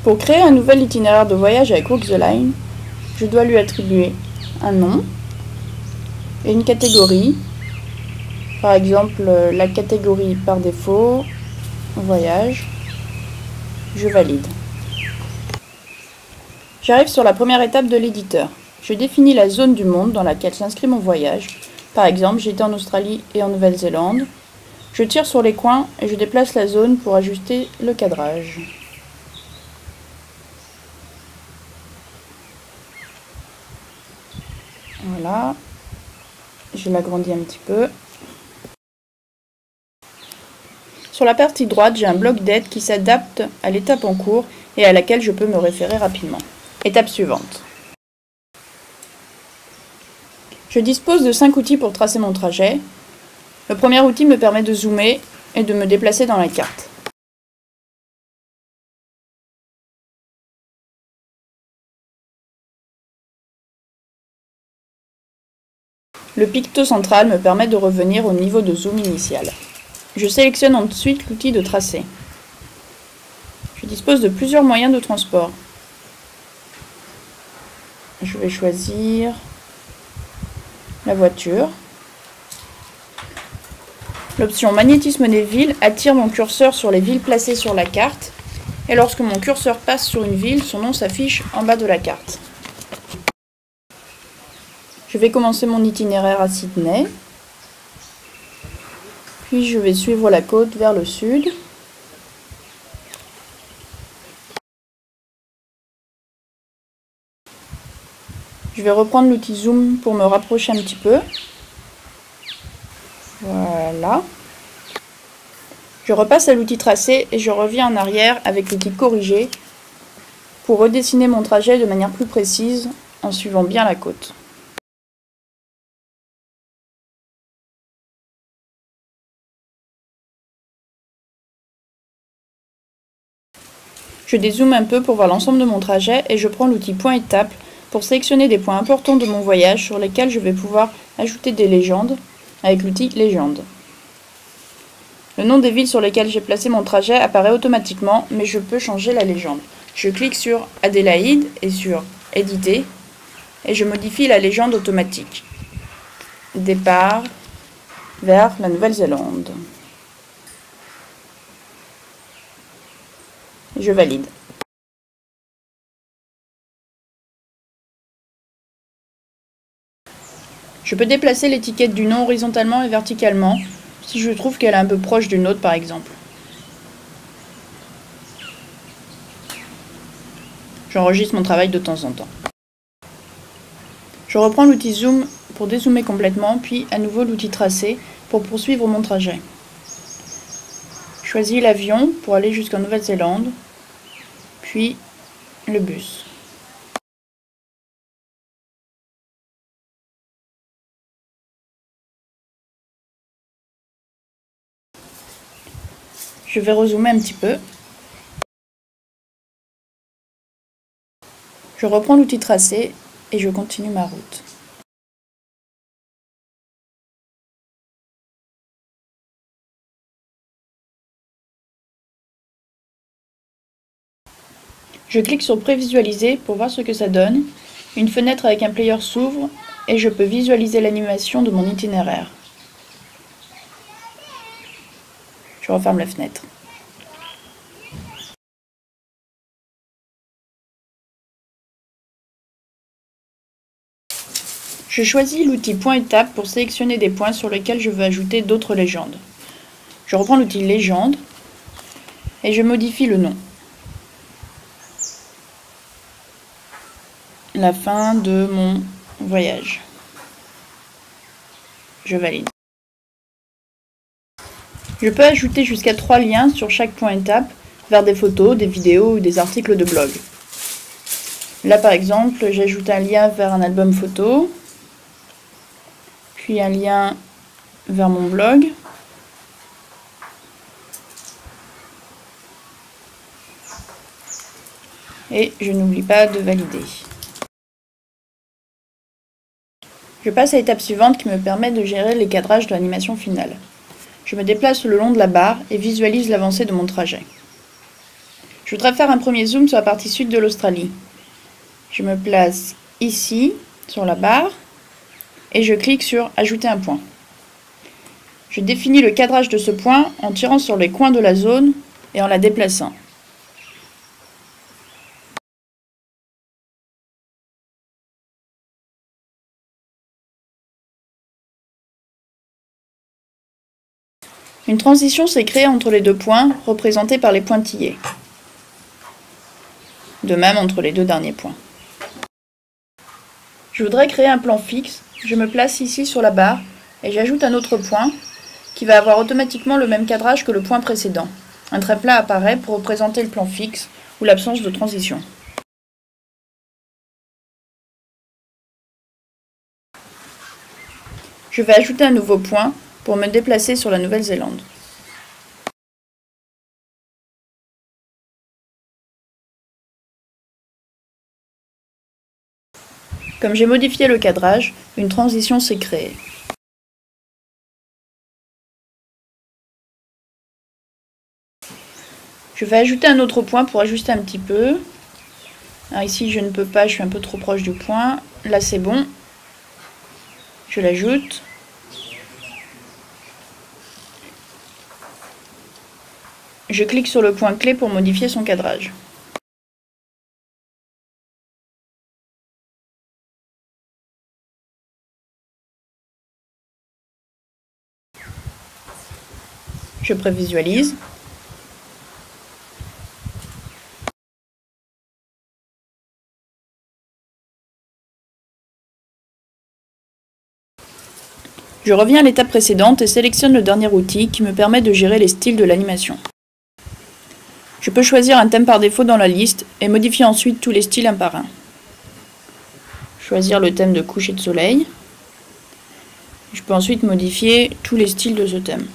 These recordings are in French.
Pour créer un nouvel itinéraire de voyage avec Walk the Line, je dois lui attribuer un nom et une catégorie. Par exemple, la catégorie par défaut, voyage, je valide. J'arrive sur la première étape de l'éditeur. Je définis la zone du monde dans laquelle s'inscrit mon voyage. Par exemple, j'étais en Australie et en Nouvelle-Zélande. Je tire sur les coins et je déplace la zone pour ajuster le cadrage. Voilà, je l'agrandis un petit peu. Sur la partie droite, j'ai un bloc d'aide qui s'adapte à l'étape en cours et à laquelle je peux me référer rapidement. Étape suivante. Je dispose de 5 outils pour tracer mon trajet. Le premier outil me permet de zoomer et de me déplacer dans la carte. Le picto central me permet de revenir au niveau de zoom initial. Je sélectionne ensuite l'outil de tracé. Je dispose de plusieurs moyens de transport. Je vais choisir la voiture. L'option magnétisme des villes attire mon curseur sur les villes placées sur la carte. Et lorsque mon curseur passe sur une ville, son nom s'affiche en bas de la carte. Je vais commencer mon itinéraire à Sydney. Puis je vais suivre la côte vers le sud. Je vais reprendre l'outil zoom pour me rapprocher un petit peu. Voilà. Je repasse à l'outil tracé et je reviens en arrière avec l'outil corriger pour redessiner mon trajet de manière plus précise en suivant bien la côte. Je dézoome un peu pour voir l'ensemble de mon trajet et je prends l'outil point étape pour sélectionner des points importants de mon voyage sur lesquels je vais pouvoir ajouter des légendes avec l'outil légende. Le nom des villes sur lesquelles j'ai placé mon trajet apparaît automatiquement, mais je peux changer la légende. Je clique sur Adélaïde et sur éditer et je modifie la légende automatique. Départ vers la Nouvelle-Zélande. Je valide. Je peux déplacer l'étiquette du nom horizontalement et verticalement si je trouve qu'elle est un peu proche d'une autre par exemple. J'enregistre mon travail de temps en temps. Je reprends l'outil zoom pour dézoomer complètement, puis à nouveau l'outil tracé pour poursuivre mon trajet. Je choisis l'avion pour aller jusqu'en Nouvelle-Zélande, puis le bus. Je vais rezoomer un petit peu. Je reprends l'outil tracé et je continue ma route. Je clique sur prévisualiser pour voir ce que ça donne. Une fenêtre avec un player s'ouvre et je peux visualiser l'animation de mon itinéraire. Je referme la fenêtre. Je choisis l'outil point étape pour sélectionner des points sur lesquels je veux ajouter d'autres légendes. Je reprends l'outil légende et je modifie le nom. La fin de mon voyage. Je valide. Je peux ajouter jusqu'à 3 liens sur chaque point étape vers des photos, des vidéos ou des articles de blog. Là par exemple, j'ajoute un lien vers un album photo, puis un lien vers mon blog. Et je n'oublie pas de valider. Je passe à l'étape suivante qui me permet de gérer les cadrages de l'animation finale. Je me déplace le long de la barre et visualise l'avancée de mon trajet. Je voudrais faire un premier zoom sur la partie sud de l'Australie. Je me place ici, sur la barre, et je clique sur « Ajouter un point ». Je définis le cadrage de ce point en tirant sur les coins de la zone et en la déplaçant. Une transition s'est créée entre les deux points, représentés par les pointillés. De même entre les deux derniers points. Je voudrais créer un plan fixe. Je me place ici sur la barre et j'ajoute un autre point qui va avoir automatiquement le même cadrage que le point précédent. Un trait plat apparaît pour représenter le plan fixe ou l'absence de transition. Je vais ajouter un nouveau point pour me déplacer sur la Nouvelle-Zélande. Comme j'ai modifié le cadrage, une transition s'est créée. Je vais ajouter un autre point pour ajuster un petit peu. Alors ici je ne peux pas, je suis un peu trop proche du point. Là c'est bon. Je l'ajoute. Je clique sur le point clé pour modifier son cadrage. Je prévisualise. Je reviens à l'étape précédente et sélectionne le dernier outil qui me permet de gérer les styles de l'animation. Je peux choisir un thème par défaut dans la liste et modifier ensuite tous les styles un par un. Choisir le thème de coucher de soleil. Je peux ensuite modifier tous les styles de ce thème.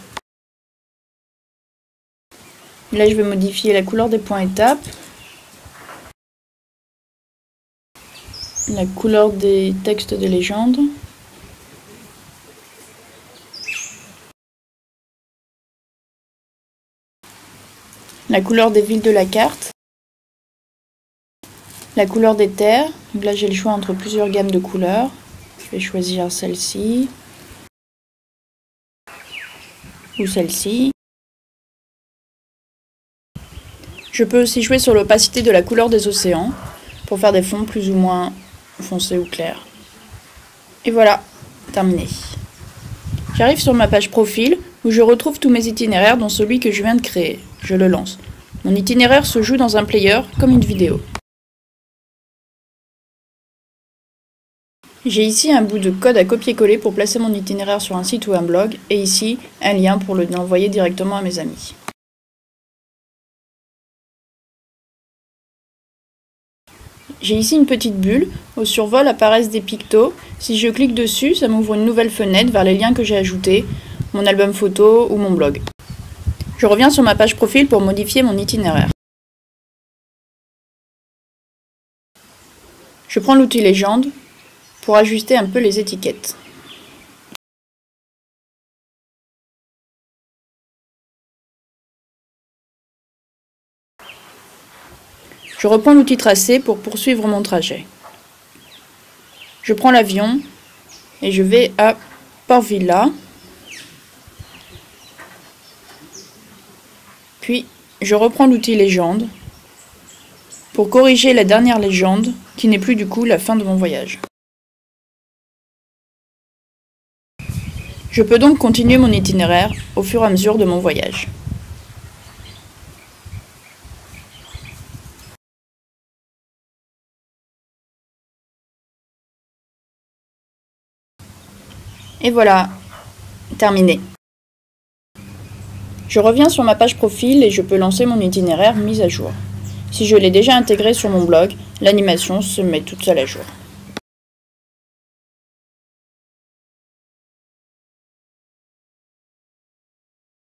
Là, je vais modifier la couleur des points étapes, la couleur des textes des légendes, la couleur des villes de la carte, la couleur des terres. Donc là, j'ai le choix entre plusieurs gammes de couleurs. Je vais choisir celle-ci ou celle-ci. Je peux aussi jouer sur l'opacité de la couleur des océans pour faire des fonds plus ou moins foncés ou clairs. Et voilà, terminé. J'arrive sur ma page profil où je retrouve tous mes itinéraires dont celui que je viens de créer. Je le lance. Mon itinéraire se joue dans un player comme une vidéo. J'ai ici un bout de code à copier-coller pour placer mon itinéraire sur un site ou un blog et ici un lien pour l'envoyer directement à mes amis. J'ai ici une petite bulle, au survol apparaissent des pictos. Si je clique dessus, ça m'ouvre une nouvelle fenêtre vers les liens que j'ai ajoutés, mon album photo ou mon blog. Je reviens sur ma page profil pour modifier mon itinéraire. Je prends l'outil légende pour ajuster un peu les étiquettes. Je reprends l'outil tracé pour poursuivre mon trajet. Je prends l'avion et je vais à Port Vila. Puis, je reprends l'outil légende pour corriger la dernière légende qui n'est plus du coup la fin de mon voyage. Je peux donc continuer mon itinéraire au fur et à mesure de mon voyage. Et voilà, terminé. Je reviens sur ma page profil et je peux lancer mon itinéraire mis à jour. Si je l'ai déjà intégré sur mon blog, l'animation se met toute seule à jour.